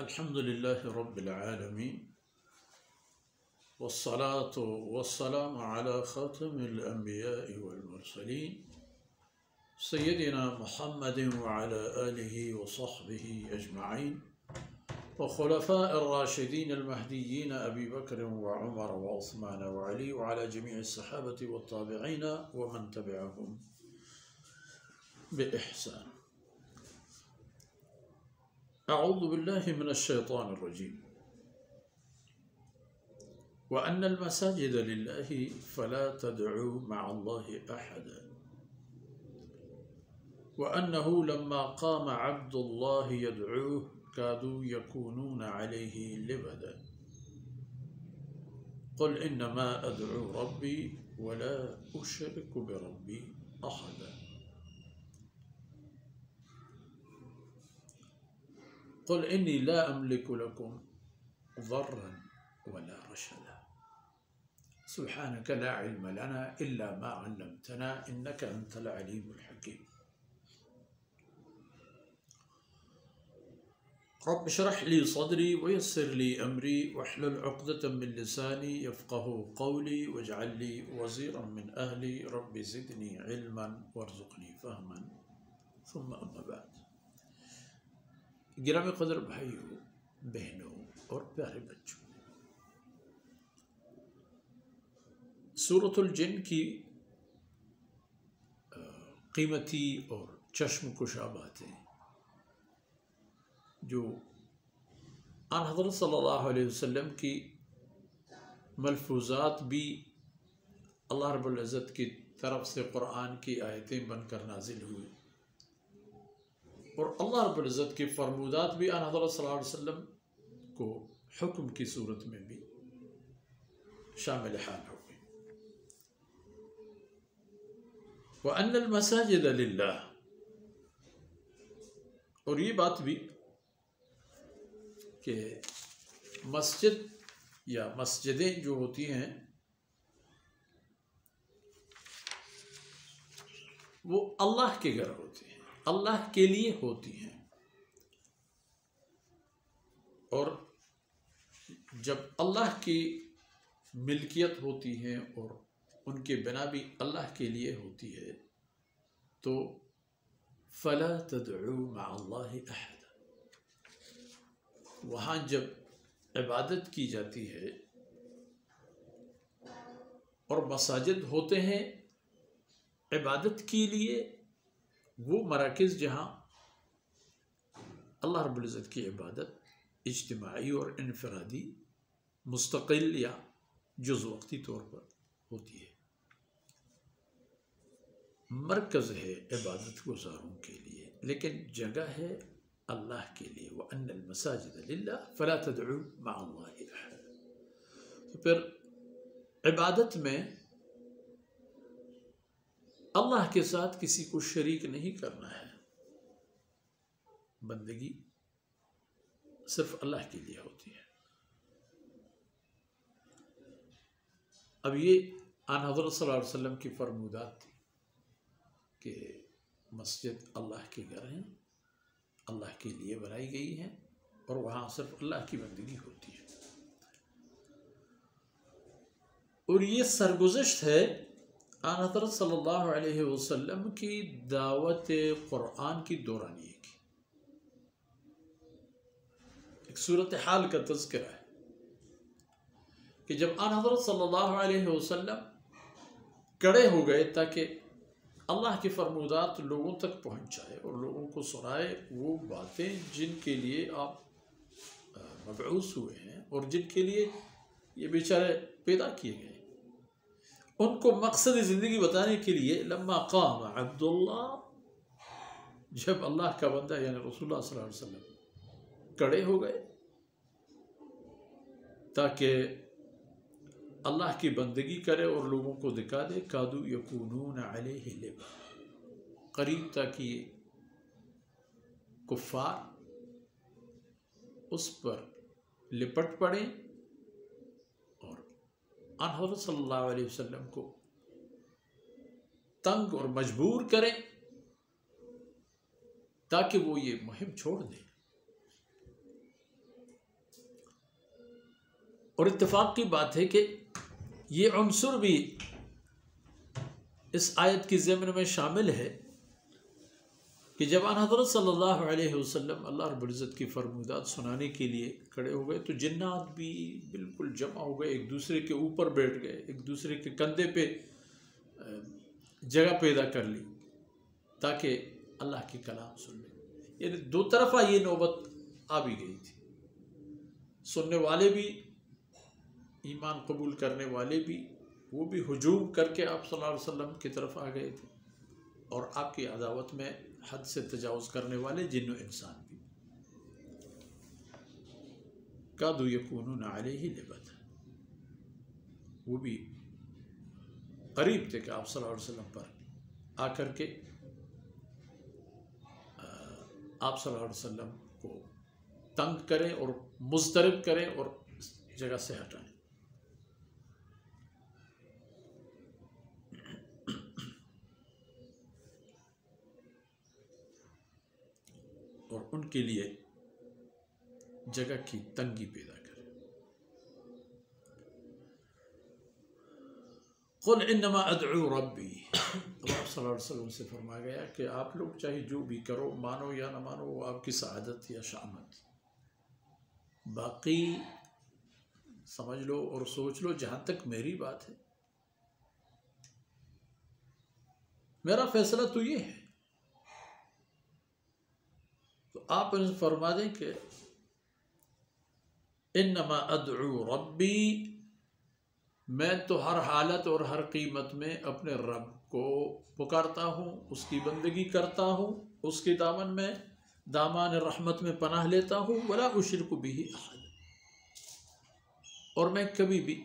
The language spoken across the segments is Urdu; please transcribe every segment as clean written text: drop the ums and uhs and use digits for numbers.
الحمد لله رب العالمين والصلاة والسلام على خاتم الأنبياء والمرسلين سيدنا محمد وعلى آله وصحبه أجمعين وخلفاء الراشدين المهديين أبي بكر وعمر وعثمان وعلي وعلى جميع الصحابة والتابعين ومن تبعهم بإحسان. أعوذ بالله من الشيطان الرجيم. وأن المساجد لله فلا تدعوا مع الله أحدا وأنه لما قام عبد الله يدعوه كادوا يكونون عليه لبدا قل إنما أدعو ربي ولا أشرك بربي أحدا قل إني لا أملك لكم ضرا ولا رشدا سبحانك لا علم لنا إلا ما علمتنا إنك أنت العليم الحكيم. رب اشرح لي صدري ويسر لي أمري واحلل عقدة من لساني يفقه قولي واجعل لي وزيرا من أهلي رب زدني علما وارزقني فهما ثم أما بعد. گرامی قدر بھائیوں بہنوں اور پیارے بچوں، سورۃ الجن کی قیمتی اور چشم کشا باتیں جو آن حضرت صلی اللہ علیہ وسلم کی ملفوظات بھی اللہ رب العزت کی طرف سے قرآن کی آیتیں بن کر نازل ہوئی، اور اللہ رب العزت کی فرمودات بھی آن حضرت صلی اللہ علیہ وسلم کو حکم کی صورت میں بھی شامل حال ہو گئی. وَأَنَّ الْمَسَاجِدَ لِلَّهِ، اور یہ بات بھی کہ مسجد یا مسجدیں جو ہوتی ہیں وہ اللہ کے گھر ہوتے ہیں، اللہ کے لیے ہوتی ہیں، اور جب اللہ کی ملکیت ہوتی ہے اور ان کے بنا بھی اللہ کے لیے ہوتی ہے تو فَلَا تَدْعُوا مَعَ اللَّهِ أَحَدًا، وہاں جب عبادت کی جاتی ہے اور مساجد ہوتے ہیں عبادت کے لیے، وہ مراکز جہاں اللہ رب العزت کی عبادت اجتماعی اور انفرادی مستقل یا جز وقتی طور پر ہوتی ہے، مرکز ہے عبادت گزاروں کے لیے، لیکن جگہ ہے اللہ کے لیے. وَأَنَّ الْمَسَاجِدَ لِلَّهِ فَلَا تَدْعُوا مَعَ اللَّهِ أَحَدًا. تو پھر عبادت میں اللہ کے ساتھ کسی کو شریک نہیں کرنا ہے، بندگی صرف اللہ کے لیے ہوتی ہے. اب یہ آن حضرت صلی اللہ علیہ وسلم کی فرمودات تھی کہ مسجد اللہ کے گھر ہیں، اللہ کے لیے بنائی گئی ہیں، اور وہاں صرف اللہ کی بندگی ہوتی ہے. اور یہ سرگزشت ہے آن حضرت صلی اللہ علیہ وسلم کی دعوت قرآن کی دورانیے کی. ایک صورتحال کا تذکرہ ہے کہ جب آن حضرت صلی اللہ علیہ وسلم کڑے ہو گئے تاکہ اللہ کی فرمودات لوگوں تک پہنچائے اور لوگوں کو سنائے وہ باتیں جن کے لیے آپ مبعوث ہوئے ہیں اور جن کے لیے یہ بیچارے پیدا کیے گئے، ان کو مقصد زندگی بتانے کے لیے لما قام عبد اللہ، جب اللہ کا بندہ یعنی رسول اللہ صلی اللہ علیہ وسلم کڑے ہو گئے تاکہ اللہ کی بندگی کرے اور لوگوں کو دکھا دے، کادو یکونون علیہ لبدا، قریب تک یہ کفار اس پر لپٹ پڑیں اور آن حضرت صلی اللہ علیہ وسلم کو تنگ اور مجبور کریں تاکہ وہ یہ مہم چھوڑ دیں. اور اتفاق کی بات ہے کہ یہ عنصر بھی اس آیت کی ضمن میں شامل ہے کہ جب آن حضرت صلی اللہ علیہ وسلم اللہ رب العزت کی فرمودات سنانے کے لیے کھڑے ہو گئے تو جنات بھی بالکل جمع ہو گئے، ایک دوسرے کے اوپر بیٹھ گئے، ایک دوسرے کے کندھے پہ جگہ پیدا کر لی تاکہ اللہ کی کلام سن لیں۔ یعنی دو طرفہ یہ نوبت آ بھی گئی تھی، سننے والے بھی، ایمان قبول کرنے والے بھی، وہ بھی ہجوم کر کے آپ صلی اللہ علیہ وسلم کی طرف آ گئے تھے، اور آپ کی عداوت میں حد سے تجاوز کرنے والے جن و انسان بھی۔ کادوا یکونون علیہ لبدا، وہ بھی قریب تھے کہ آپ صلی اللہ علیہ وسلم پر آ کر کے آپ صلی اللہ علیہ وسلم کو تنگ کریں اور مضطرب کریں اور اس جگہ سے ہٹائیں۔ اور ان کے لیے جگہ کی تنگی پیدا کرے۔ قل انما ادعو ربی، اللہ صلی اللہ علیہ وسلم سے فرمایا گیا کہ آپ لوگ چاہے جو بھی کرو، مانو یا نہ مانو، وہ آپ کی سعادت یا شامت، باقی سمجھ لو اور سوچ لو جہاں تک میری بات ہے، میرا فیصلہ تو یہ ہے۔ تو آپ ان سے فرما دیں کہ انما ادعو ربی، میں تو ہر حالت اور ہر قیمت میں اپنے رب کو پکارتا ہوں، اس کی بندگی کرتا ہوں، اس کے دامن میں، دامان رحمت میں پناہ لیتا ہوں، ولا اشرک بہ احد، اور میں کبھی بھی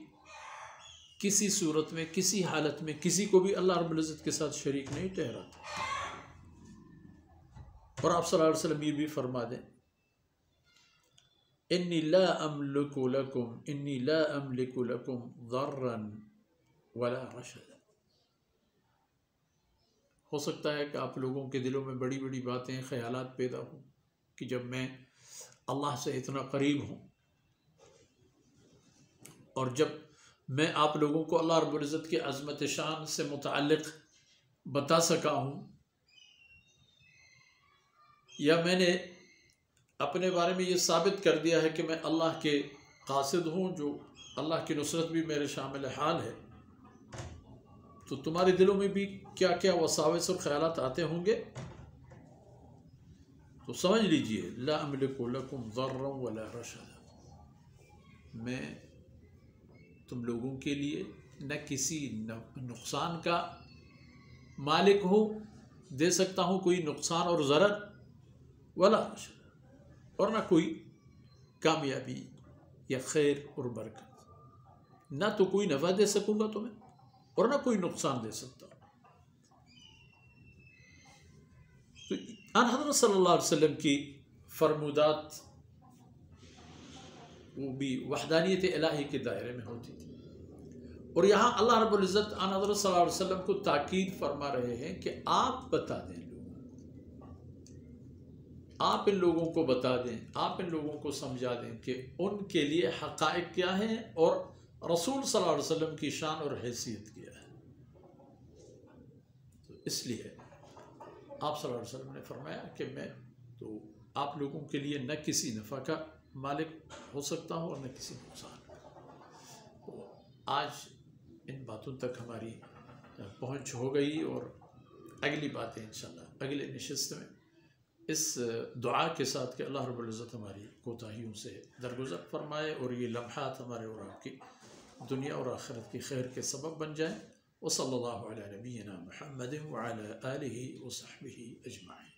کسی صورت میں، کسی حالت میں کسی کو بھی اللہ رب العزت کے ساتھ شریک نہیں ٹھہراتا۔ اور آپ صلی اللہ علیہ وسلم یہ بھی فرما دیں انی لا املک لکم ضرا ولا رشدا۔ ہو سکتا ہے کہ آپ لوگوں کے دلوں میں بڑی بڑی باتیں، خیالات پیدا ہوں کہ جب میں اللہ سے اتنا قریب ہوں اور جب میں آپ لوگوں کو اللہ رب العزت کی عظمت شان سے متعلق بتا سکا ہوں، یا میں نے اپنے بارے میں یہ ثابت کر دیا ہے کہ میں اللہ کے قاصد ہوں، جو اللہ کی نصرت بھی میرے شامل حال ہے، تو تمہارے دلوں میں بھی کیا کیا وساوس اور خیالات آتے ہوں گے، تو سمجھ لیجئے لا املک لکم ضرا ولا رشدا، میں تم لوگوں کے لیے نہ کسی نقصان کا مالک ہوں، دے سکتا ہوں کوئی نقصان اور ضرر، ولا رشد، اور نہ کوئی کامیابی یا خیر اور برکت، نہ تو کوئی نفع دے سکوں گا تمہیں اور نہ کوئی نقصان دے سکتا ہوں۔ تو آن حضرت صلی اللہ علیہ وسلم کی فرمودات وہ بھی وحدانیت الہی کے دائرے میں ہوتی تھی، اور یہاں اللہ رب العزت آن حضرت صلی اللہ علیہ وسلم کو تاکید فرما رہے ہیں کہ آپ بتا دیں، آپ ان لوگوں کو بتا دیں، آپ ان لوگوں کو سمجھا دیں کہ ان کے لیے حقائق کیا ہیں اور رسول صلی اللہ علیہ وسلم کی شان اور حیثیت کیا ہے۔ تو اس لیے آپ صلی اللہ علیہ وسلم نے فرمایا کہ میں تو آپ لوگوں کے لیے نہ کسی نفع کا مالک ہو سکتا ہوں اور نہ کسی نقصان کا۔ تو آج ان باتوں تک ہماری پہنچ ہو گئی، اور اگلی باتیں انشاءاللہ اگلے نشست میں اس دعا کے ساتھ کہ اللہ رب العزت ہماری کوتاہیوں سے درگزر فرمائے اور یہ لمحات ہمارے اور آپ کی دنیا اور آخرت کی خیر کے سبب بن جائیں۔ وصلی اللہ علی نبینا محمد وعلی آلہ وصحبہ اجمعین۔